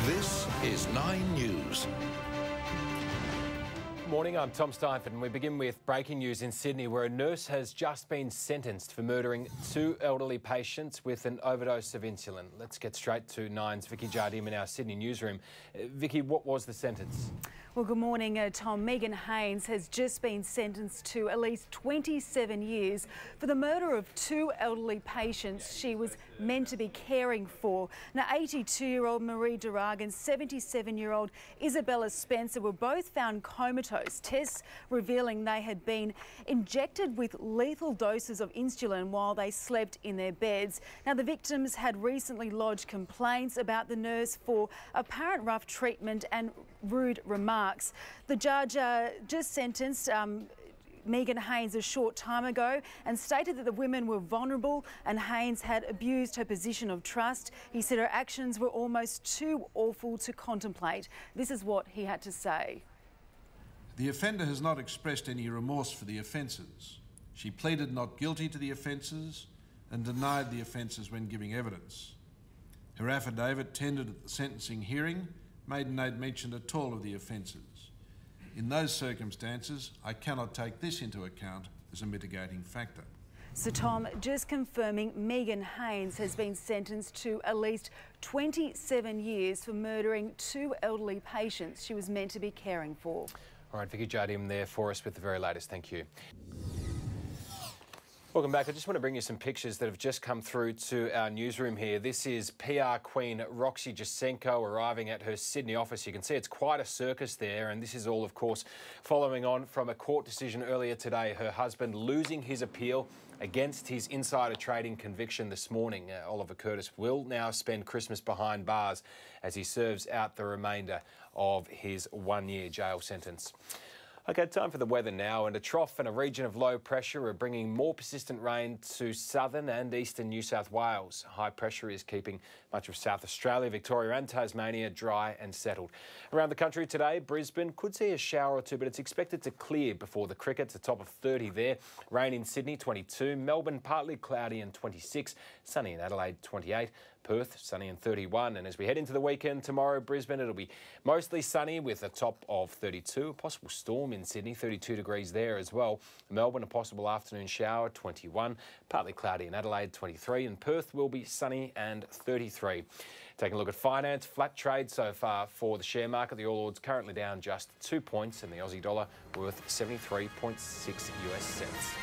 This is 9 News. Good morning, I'm Tom Steinford and we begin with breaking news in Sydney where a nurse has just been sentenced for murdering 2 elderly patients with an overdose of insulin. Let's get straight to Nine's Vicky Jardim in our Sydney newsroom. Vicky, what was the sentence? Well, good morning, Tom. Megan Haynes has just been sentenced to at least 27 years for the murder of 2 elderly patients she was meant to be caring for. Now, 82-year-old Marie Durag and 77-year-old Isabella Spencer were both found comatose, tests revealing they had been injected with lethal doses of insulin while they slept in their beds. Now, the victims had recently lodged complaints about the nurse for apparent rough treatment and rude remarks. The judge just sentenced Megan Haynes a short time ago and stated that the women were vulnerable and Haynes had abused her position of trust. He said her actions were almost too awful to contemplate. This is what he had to say. The offender has not expressed any remorse for the offences. She pleaded not guilty to the offences and denied the offences when giving evidence. Her affidavit tendered at the sentencing hearing made no mention at all of the offences. In those circumstances, I cannot take this into account as a mitigating factor. So, Tom, just confirming Megan Haynes has been sentenced to at least 27 years for murdering 2 elderly patients she was meant to be caring for. All right, Vicky Jardim there for us with the very latest. Thank you. Welcome back. I just want to bring you some pictures that have just come through to our newsroom here. This is PR Queen Roxy Jasenko arriving at her Sydney office. You can see it's quite a circus there, and this is all, of course, following on from a court decision earlier today. Her husband losing his appeal against his insider trading conviction this morning. Oliver Curtis will now spend Christmas behind bars as he serves out the remainder of his 1-year jail sentence. OK, time for the weather now, and a trough and a region of low pressure are bringing more persistent rain to southern and eastern New South Wales. High pressure is keeping much of South Australia, Victoria and Tasmania dry and settled. Around the country today, Brisbane could see a shower or two, but it's expected to clear before the crickets, a top of 30 there. Rain in Sydney, 22. Melbourne, partly cloudy and 26. Sunny in Adelaide, 28. Perth, sunny and 31. And as we head into the weekend tomorrow, Brisbane, it'll be mostly sunny with a top of 32. A possible storm in Sydney, 32 degrees there as well. Melbourne, a possible afternoon shower, 21. Partly cloudy in Adelaide, 23. And Perth will be sunny and 33. Taking a look at finance, flat trade so far for the share market. The All Ords currently down just 2 points and the Aussie dollar worth 73.6 US cents.